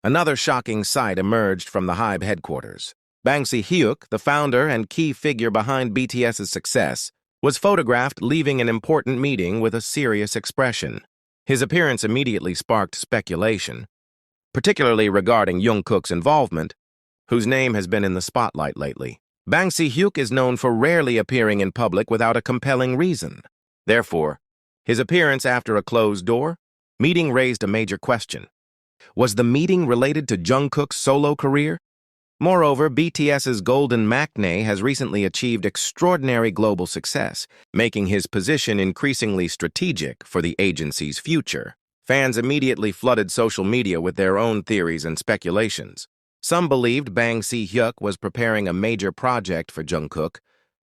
Another shocking sight emerged from the HYBE headquarters. Hyuk, the founder and key figure behind BTS's success, was photographed leaving an important meeting with a serious expression. His appearance immediately sparked speculation, particularly regarding Jungkook's involvement, whose name has been in the spotlight lately. Hyuk is known for rarely appearing in public without a compelling reason. Therefore, his appearance after a closed-door meeting raised a major question. Was the meeting related to Jungkook's solo career? Moreover, BTS's golden maknae has recently achieved extraordinary global success, making his position increasingly strategic for the agency's future. Fans immediately flooded social media with their own theories and speculations. Some believed Hyuk was preparing a major project for Jungkook,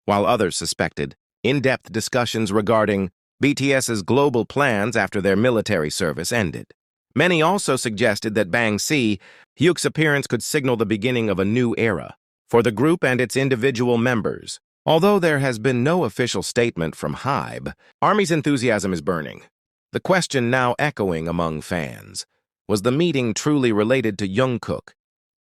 while others suspected in-depth discussions regarding BTS's global plans after their military service ended. Many also suggested that Hyuk's appearance could signal the beginning of a new era for the group and its individual members. Although there has been no official statement from HYBE, ARMY's enthusiasm is burning. The question now echoing among fans: was the meeting truly related to Jungkook?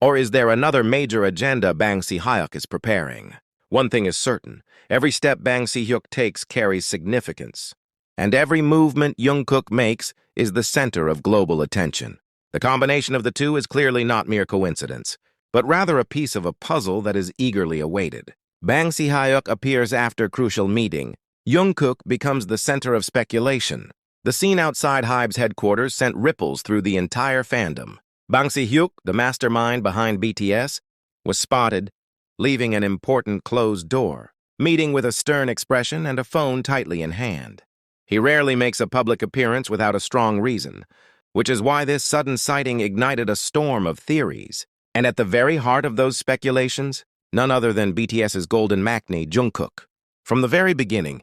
Or is there another major agenda Hyuk is preparing? One thing is certain: every step Hyuk takes carries significance, and every movement Jungkook makes is the center of global attention. The combination of the two is clearly not mere coincidence, but rather a piece of a puzzle that is eagerly awaited. Hyuk appears after crucial meeting. Jungkook becomes the center of speculation. The scene outside HYBE's headquarters sent ripples through the entire fandom. Hyuk, the mastermind behind BTS, was spotted, leaving an important closed door, meeting with a stern expression and a phone tightly in hand. He rarely makes a public appearance without a strong reason, which is why this sudden sighting ignited a storm of theories. And at the very heart of those speculations, none other than BTS's golden maknae, Jungkook. From the very beginning,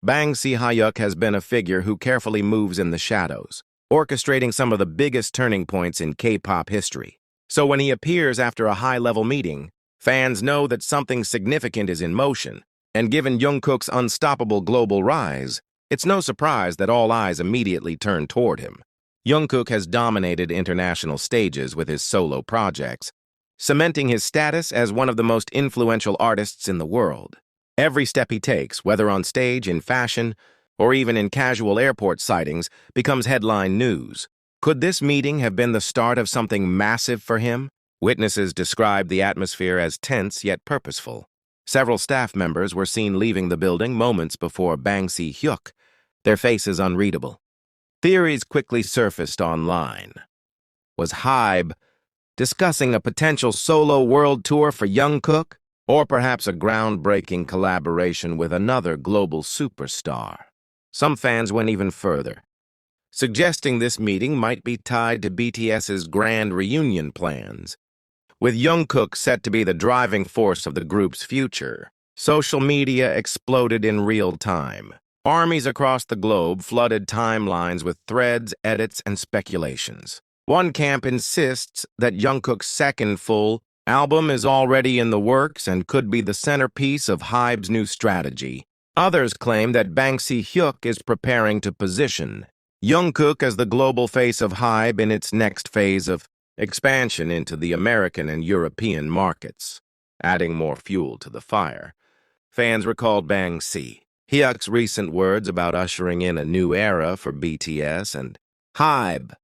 Hyuk has been a figure who carefully moves in the shadows, orchestrating some of the biggest turning points in K-pop history. So when he appears after a high-level meeting, fans know that something significant is in motion, and given Jungkook's unstoppable global rise, it's no surprise that all eyes immediately turn toward him. Jungkook has dominated international stages with his solo projects, cementing his status as one of the most influential artists in the world. Every step he takes, whether on stage, in fashion, or even in casual airport sightings, becomes headline news. Could this meeting have been the start of something massive for him? Witnesses described the atmosphere as tense yet purposeful. Several staff members were seen leaving the building moments before Hyuk, their faces unreadable. Theories quickly surfaced online. Was HYBE discussing a potential solo world tour for Jungkook, or perhaps a groundbreaking collaboration with another global superstar? Some fans went even further, suggesting this meeting might be tied to BTS's grand reunion plans, with Jungkook set to be the driving force of the group's future. Social media exploded in real time. Armies across the globe flooded timelines with threads, edits, and speculations. One camp insists that Jungkook's second full album is already in the works and could be the centerpiece of HYBE's new strategy. Others claim that Hyuk is preparing to position Jungkook as the global face of HYBE in its next phase of expansion into the American and European markets. Adding more fuel to the fire, fans recalled Hyuk's recent words about ushering in a new era for BTS and HYBE.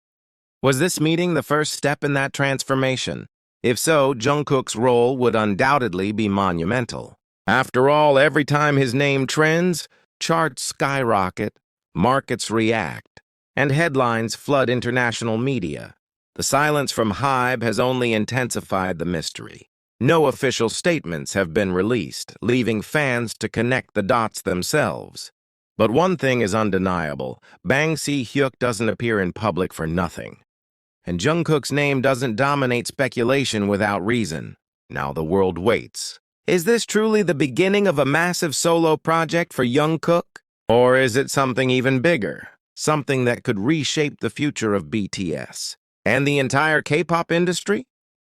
Was this meeting the first step in that transformation? If so, Jungkook's role would undoubtedly be monumental. After all, every time his name trends, charts skyrocket, markets react, and headlines flood international media. The silence from HYBE has only intensified the mystery. No official statements have been released, leaving fans to connect the dots themselves. But one thing is undeniable: Hyuk doesn't appear in public for nothing. And Jungkook's name doesn't dominate speculation without reason. Now the world waits. Is this truly the beginning of a massive solo project for Jungkook? Or is it something even bigger? Something that could reshape the future of BTS and the entire K-pop industry?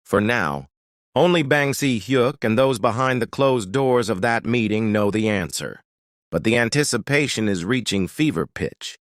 For now, only Hyuk and those behind the closed doors of that meeting know the answer. But the anticipation is reaching fever pitch,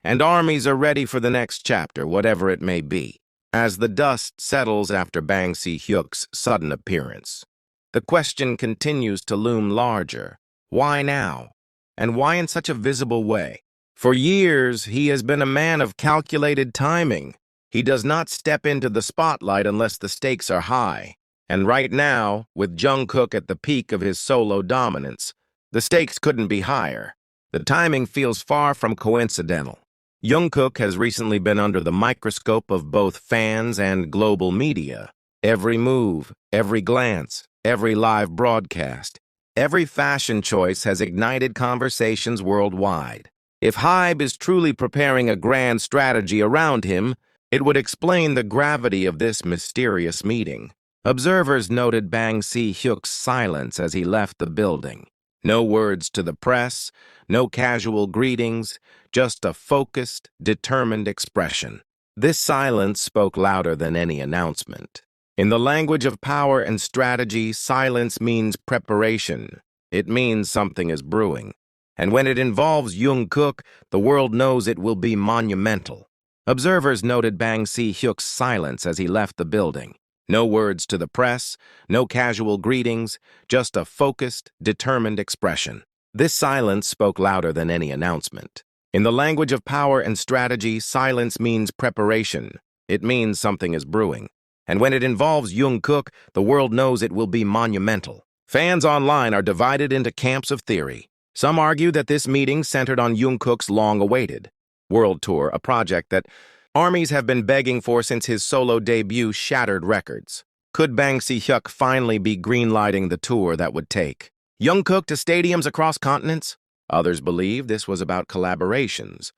and armies are ready for the next chapter, whatever it may be. As the dust settles after Bang Si-hyuk's sudden appearance, the question continues to loom larger. Why now? And why in such a visible way? For years, he has been a man of calculated timing. He does not step into the spotlight unless the stakes are high. And right now, with Jungkook at the peak of his solo dominance, the stakes couldn't be higher. The timing feels far from coincidental. Jungkook has recently been under the microscope of both fans and global media. Every move, every glance, every live broadcast, every fashion choice has ignited conversations worldwide. If HYBE is truly preparing a grand strategy around him, it would explain the gravity of this mysterious meeting. Observers noted Bang Si-hyuk's silence as he left the building. No words to the press, no casual greetings, just a focused, determined expression. This silence spoke louder than any announcement. In the language of power and strategy, silence means preparation. It means something is brewing. And when it involves Jungkook, the world knows it will be monumental. Observers noted Bang Si-hyuk's silence as he left the building. No words to the press, no casual greetings, just a focused, determined expression. This silence spoke louder than any announcement. In the language of power and strategy, silence means preparation. It means something is brewing. And when it involves Jungkook, the world knows it will be monumental. Fans online are divided into camps of theory. Some argue that this meeting centered on Jungkook's long-awaited world tour, a project that armies have been begging for since his solo debut shattered records. Could Bang Si-hyuk finally be greenlighting the tour that would take Jungkook to stadiums across continents? Others believe this was about collaborations,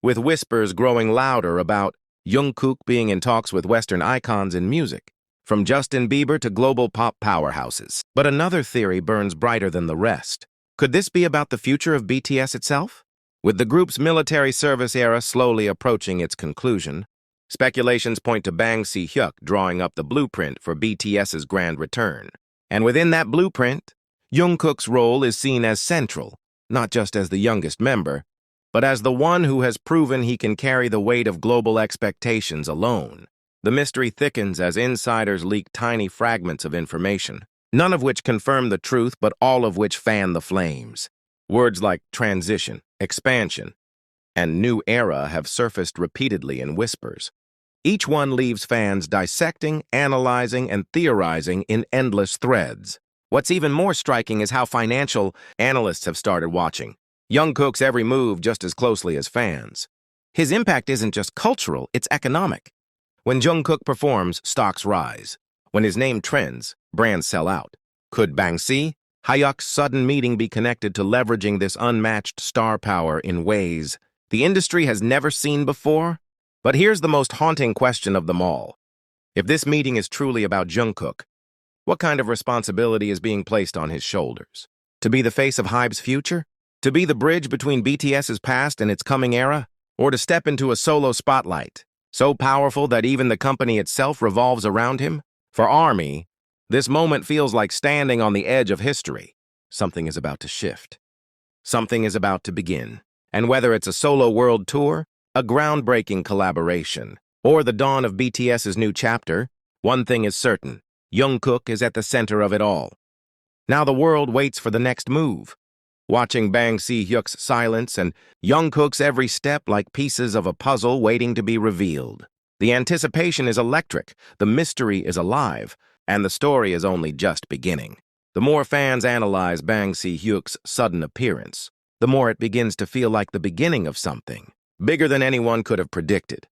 with whispers growing louder about Jungkook being in talks with Western icons in music, from Justin Bieber to global pop powerhouses. But another theory burns brighter than the rest. Could this be about the future of BTS itself? With the group's military service era slowly approaching its conclusion, speculations point to Bang Si-hyuk drawing up the blueprint for BTS's grand return. And within that blueprint, Jungkook's role is seen as central, not just as the youngest member, but as the one who has proven he can carry the weight of global expectations alone. The mystery thickens as insiders leak tiny fragments of information, none of which confirm the truth, but all of which fan the flames. Words like transition, expansion, and new era have surfaced repeatedly in whispers. Each one leaves fans dissecting, analyzing, and theorizing in endless threads. What's even more striking is how financial analysts have started watching Jungkook's every move just as closely as fans. His impact isn't just cultural, it's economic. When Jungkook performs, stocks rise. When his name trends, brands sell out. Could Bang Si-hyuk's sudden meeting be connected to leveraging this unmatched star power in ways the industry has never seen before? But here's the most haunting question of them all. If this meeting is truly about Jungkook, what kind of responsibility is being placed on his shoulders? To be the face of HYBE's future? To be the bridge between BTS's past and its coming era? Or to step into a solo spotlight, so powerful that even the company itself revolves around him? For ARMY, this moment feels like standing on the edge of history. Something is about to shift. Something is about to begin. And whether it's a solo world tour, a groundbreaking collaboration, or the dawn of BTS's new chapter, one thing is certain: Jungkook is at the center of it all. Now the world waits for the next move, watching Bang Si-hyuk's silence and Jungkook's every step like pieces of a puzzle waiting to be revealed. The anticipation is electric, the mystery is alive, and the story is only just beginning. The more fans analyze Bang Si-hyuk's sudden appearance, the more it begins to feel like the beginning of something bigger than anyone could have predicted.